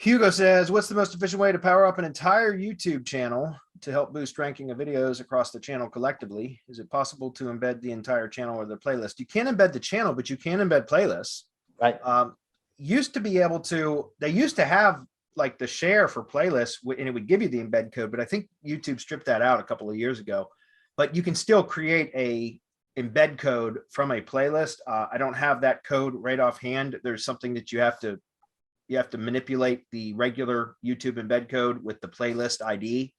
Hugo says, what's the most efficient way to power up an entire YouTube channel to help boost ranking of videos across the channel collectively? Is it possible to embed the entire channel or the playlist? You can't embed the channel, but you can embed playlists. Right. Used to be able to, they used to have like the share for playlists and it would give you the embed code, but I think YouTube stripped that out a couple of years ago. But you can still create a embed code from a playlist. I don't have that code right offhand. There's something that you have to manipulate the regular YouTube embed code with the playlist ID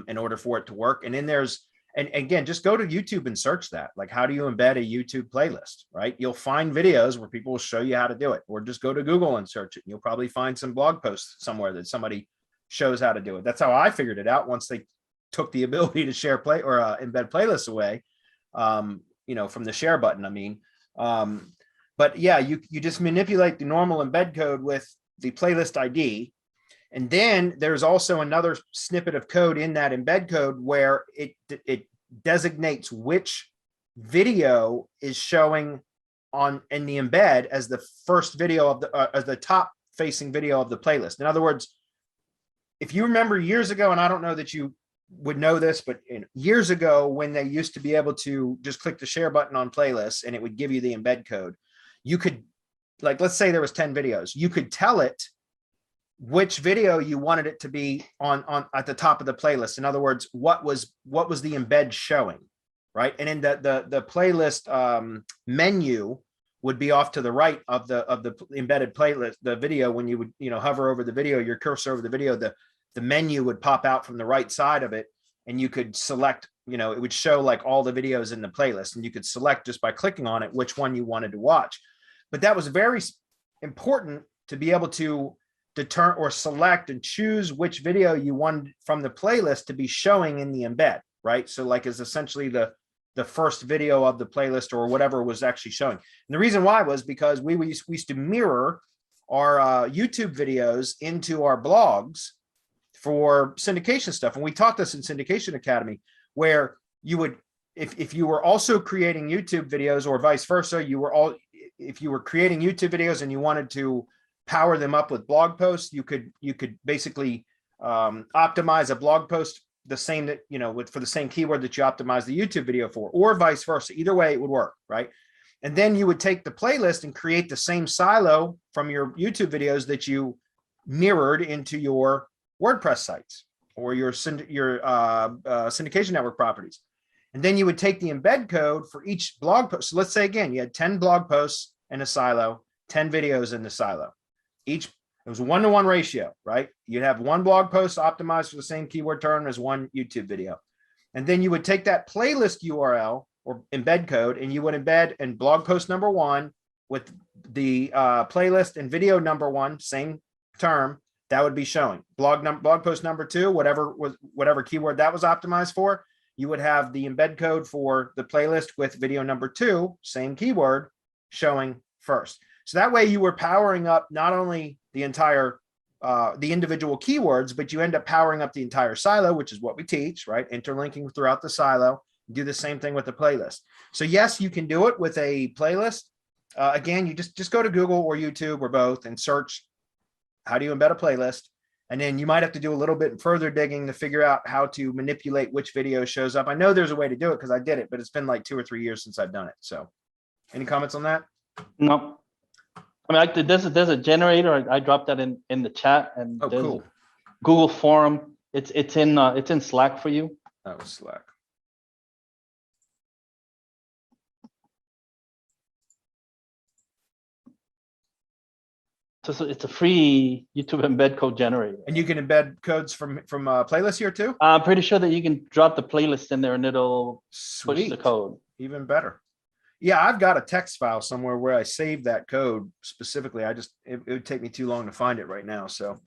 in order for it to work. And then there's, and again, just go to YouTube and search that. Like, how do you embed a YouTube playlist, right? You'll find videos where people will show you how to do it, or just go to Google and search it. You'll probably find some blog posts somewhere that somebody shows how to do it. That's how I figured it out once they took the ability to share play or embed playlists away, from the share button, I mean. But yeah, you just manipulate the normal embed code with the playlist ID. And then there's also another snippet of code in that embed code where it designates which video is showing in the embed as the first video of as the top facing video of the playlist. In other words, if you remember years ago, and I don't know that you would know this, but years ago when they used to be able to just click the share button on playlists and it would give you the embed code, you could, like, let's say there was 10 videos, you could tell it which video you wanted it to be on at the top of the playlist. In other words, what was the embed showing, right? And in the playlist menu would be off to the right of the embedded playlist, the video. When you would hover over the video, your cursor over the video, the menu would pop out from the right side of it, and you could select, it would show like all the videos in the playlist, and you could select just by clicking on it which one you wanted to watch. But that was very important to be able to determine or select and choose which video you wanted from the playlist to be showing in the embed, right? So like is essentially the first video of the playlist or whatever was actually showing. And the reason why was because we used to mirror our YouTube videos into our blogs for syndication stuff. And we taught this in Syndication Academy, where you would, if you were also creating YouTube videos or vice versa, if you were creating YouTube videos and you wanted to power them up with blog posts, you could basically optimize a blog post the same that, for the same keyword that you optimize the YouTube video for, or vice versa. Either way it would work, right? And then you would take the playlist and create the same silo from your YouTube videos that you mirrored into your WordPress sites or your syndication network properties. And then you would take the embed code for each blog post. So let's say, again, you had 10 blog posts in a silo, 10 videos in the silo. It was a 1-to-1 ratio, right? You'd have one blog post optimized for the same keyword term as one YouTube video. And then you would take that playlist URL or embed code, and you would embed in blog post number 1 with the playlist and video number 1, same term, that would be showing. Blog post number 2, whatever keyword that was optimized for, you would have the embed code for the playlist with video number 2, same keyword, showing first. So that way you were powering up not only the entire, the individual keywords, but you end up powering up the entire silo, which is what we teach, right? Interlinking throughout the silo. Do the same thing with the playlist. So yes, you can do it with a playlist. Again, you just go to Google or YouTube or both and search, how do you embed a playlist? And then you might have to do a little bit further digging to figure out how to manipulate which video shows up. I know there's a way to do it because I did it, but it's been like 2 or 3 years since I've done it. So any comments on that? No. I mean, there's a generator. I dropped that in the chat, and there's cool. a Google form. It's in Slack for you. That was Slack. So it's a free YouTube embed code generator. And you can embed codes from playlists here too? I'm pretty sure that you can drop the playlist in there and it'll push the code. Even better. Yeah, I've got a text file somewhere where I saved that code specifically. It would take me too long to find it right now. So